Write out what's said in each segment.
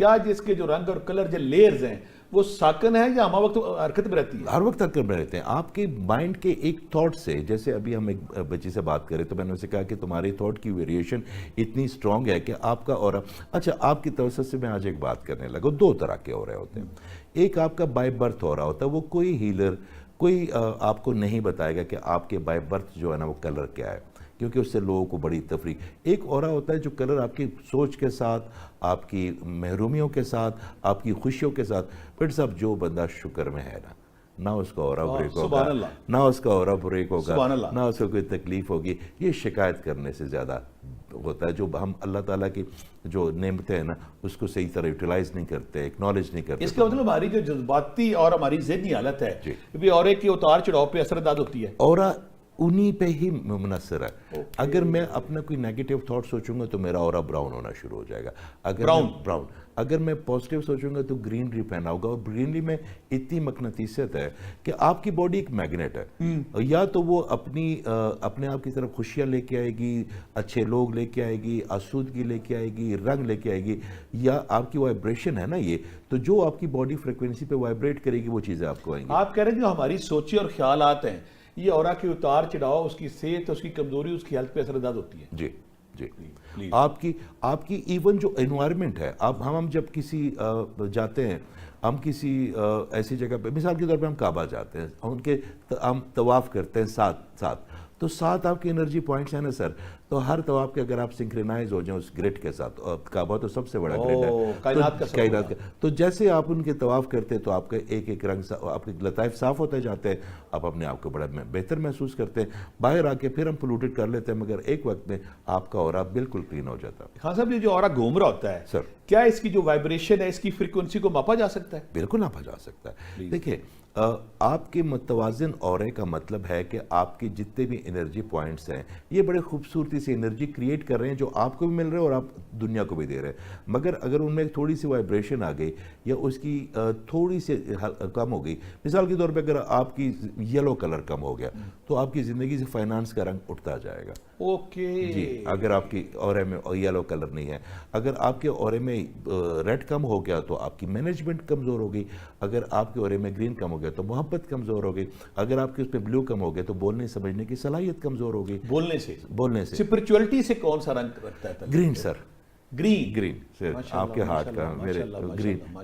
کیا جس کے جو رنگ اور کلر جو لیئرز ہیں وہ ساکن ہے یا ہمہ وقت حرکت میں رہتی ہے؟ ہر وقت حرکت میں رہتے ہیں. آپ کے مائنڈ کے ایک تھاٹ سے, جیسے ابھی ہم ایک بچی سے بات کریں تو میں نے اسے کہا کہ تمہاری تھاٹ کی ویریشن اتنی سٹرونگ ہے کہ آپ کا اورا, اچھا آپ کی توسط سے میں آج ایک بات کرنے لگا, 2 طرح کے اورے ہوتے ہیں. ایک آپ کا بائی برتھ اورا ہوتا ہے, وہ کوئی ہیلر کوئی آپ کو نہیں بتائے گا کہ آپ کے بائی برتھ جو ہے نا وہ کلر کیا ہے, کیونکہ اس سے لوگوں کو بڑی تفریح. ایک اورا ہوتا ہے جو کلر آپ کی سوچ کے ساتھ, آپ کی محرومیوں کے ساتھ, آپ کی خوشیوں کے ساتھ. پھر صاحب جو بندہ شکر میں ہے نا, نہ اس کا اورا بریک ہوگا, نہ اس کا اورا بریک ہوگا, نہ اس کو کوئی تکلیف ہوگی. یہ شکایت کرنے سے زیادہ ہوتا ہے. جو ہم اللہ تعالیٰ کی جو نعمتیں ہیں نا اس کو صحیح طرح یوٹیلائز نہیں کرتے, اکنالج نہیں کرتے. اس کا مطلب ہماری جو جذباتی اور ہماری ذہنی حالت ہے بھی اورے کی اتار چڑھاؤ پہ اثر انداز ہوتی ہے. اورا انہی پہ ہی منحصر ہے. اگر میں اپنا کوئی نیگیٹو تھاٹ سوچوں گا تو میرا اورا براؤن ہونا شروع ہو جائے گا. براؤن اگر میں پازیٹیو سوچوں گا تو گرینری پہنا ہوگا. اور گرینری میں اتنی مقناطیسیت ہے کہ آپ کی باڈی ایک میگنیٹ ہے. یا تو وہ اپنے آپ کی طرف خوشیاں لے کے آئے گی, اچھے لوگ لے کے آئے گی, آسودگی لے کے آئے گی, رنگ لے کے آئے گی, یا آپ کی وائبریشن ہے نا یہ, تو جو آپ کی باڈی فریکوینسی پہ وائبریٹ کرے گی وہ چیزیں آپ کو آئیں گی. آپ کہہ رہے ہیں جو ہماری سوچیں اور خیالات ہیں یہ اورا کی اتار چڑھاؤ, اس کی صحت, اس کی کمزوری, اس کی ہیلتھ پہ اثر انداز ہوتی ہے. جی جی. آپ کی ایون جو انوائرمنٹ ہے, ہم جب کسی جاتے ہیں, ہم کسی ایسی جگہ پہ, مثال کے طور پہ ہم کعبہ جاتے ہیں, ہم طواف کرتے ہیں ساتھ, تو 7 آپ کے انرجی پوائنٹس ہیں نا سر, تو ہر طواف کے اگر آپ سنکرنائز ہو جائیں اس گریڈ کے ساتھ, اور کعبہ تو سب سے بڑا گریڈ ہے کائنات کا, تو جیسے آپ ان کے طواف کرتے ہیں تو آپ کا ایک رنگ, آپ کے لطائف صاف ہوتے جاتے ہیں, آپ اپنے آپ کو بڑا بہتر محسوس کرتے ہیں. باہر آ کے پھر ہم پولوٹڈ کر لیتے ہیں, مگر ایک وقت میں آپ کا اورا بالکل کلین ہو جاتا ہے. خان صاحب یہ جو اورا گھوم رہا ہوتا ہے سر, کیا اس کی جو وائبریشن ہے اس کی فریکوینسی کو ماپا جا سکتا ہے؟ بالکل ناپا جا سکتا ہے. دیکھیں آپ کے متوازن اورے کا مطلب ہے کہ آپ کی جتنے بھی انرجی پوائنٹس ہیں یہ بڑے خوبصورتی سے انرجی کریٹ کر رہے ہیں, جو آپ کو بھی مل رہے ہیں اور آپ دنیا کو بھی دے رہے ہیں. مگر اگر ان میں تھوڑی سی وائبریشن آ گئی یا اس کی تھوڑی سی کم ہو گئی, مثال کے طور پہ اگر آپ کی یلو کلر کم ہو گیا تو آپ کی زندگی سے فائنانس کا رنگ اٹھتا جائے گا. جی, اگر آپ کی اورے میں یلو کلر نہیں ہے, اگر آپ کے اورے میں ریڈ کم ہو گیا تو آپ کی مینجمنٹ کمزور ہو گئی, اگر آپ کے اورے میں گرین کم ہو گیا تو محبت کمزور ہو گئی, اگر آپ کے اس پہ بلو کم ہو گیا تو بولنے سمجھنے کی صلاحیت کمزور ہو گئی. بولنے سے اسپرچولیٹی سے کون سا رنگ رکھتا ہے؟ گرین سر, گرین سر, آپ کے ہارٹ کا میرے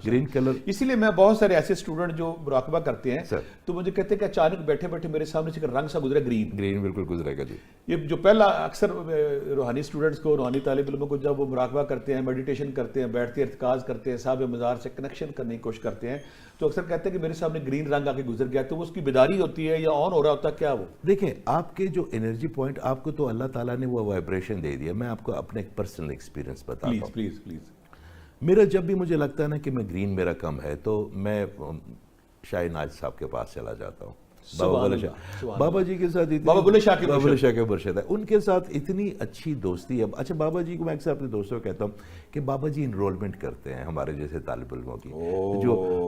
گرین کلر. اسی لیے میں بہت سارے ایسے اسٹوڈنٹ جو مراقبہ کرتے ہیں تو مجھے کہتے ہیں کہ اچانک بیٹھے بیٹھے میرے سامنے سے رنگ سا گزرا گرین بالکل گزرے گا. جی, یہ جو پہلا اکثر روحانی اسٹوڈنٹس کو, روحانی طالب علموں کو جب وہ مراقبہ کرتے ہیں, میڈیٹیشن کرتے ہیں, بیٹھتے ارتکاز کرتے ہیں, صاحب مزار سے کنیکشن کرنے کی کوشش کرتے ہیں, تو اکثر کہتے ہیں کہ میرے سامنے گرین رنگ آ کے گزر گیا, تو وہ اس کی بیداری ہوتی ہے یا آن ہو رہا ہوتا ہے کیا؟ وہ دیکھیں آپ کے جو انرجی پوائنٹ, آپ کو تو اللہ تعالیٰ نے وہ وائبریشن دے دیا. میں آپ کو اپنے ایک پرسنل ایکسپیرینس بتاتا ہوں. پلیز. میرا جب بھی مجھے لگتا ہے نا کہ میں گرین میرا کم ہے تو میں شاہ ناز صاحب کے پاس چلا جاتا ہوں. بابا جی کے ساتھ, بابا بلے شاہ کے مرشد ہے, ان کے ساتھ اتنی اچھی دوستی ہے. اچھا, بابا جی کو میں اکثر اپنے دوستوں کو کہتا ہوں کہ بابا جی انرولمنٹ کرتے ہیں ہمارے جیسے طالب علموں کی,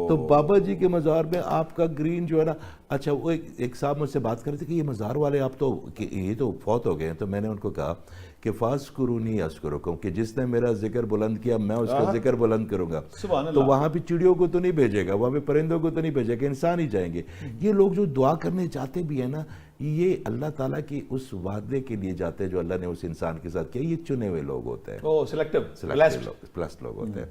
تو بابا جی کے مزار میں آپ کا گرین جو ہے نا. اچھا, وہ ایک صاحب مجھ سے بات کر رہے تھے کہ یہ مزار والے آپ تو یہ تو فوت ہو گئے ہیں, تو میں نے ان کو کہا کہ فَاذْكُرُونِي أَذْكُرُكُمْ, کہ جس نے میرا ذکر بلند کیا میں اس کا ذکر بلند کروں گا. تو وہاں پہ چڑیوں کو تو نہیں بھیجے گا, وہاں پہ پرندوں کو تو نہیں بھیجے گا, انسان ہی جائیں گے. یہ لوگ جو دعا کرنے جاتے بھی ہیں نا, یہ اللہ تعالیٰ کی اس وعدے کے لیے جاتے ہیں جو اللہ نے اس انسان کے ساتھ کیا. یہ چنے ہوئے لوگ ہوتے ہیں, سلیکٹو پلس لوگ ہوتے ہیں.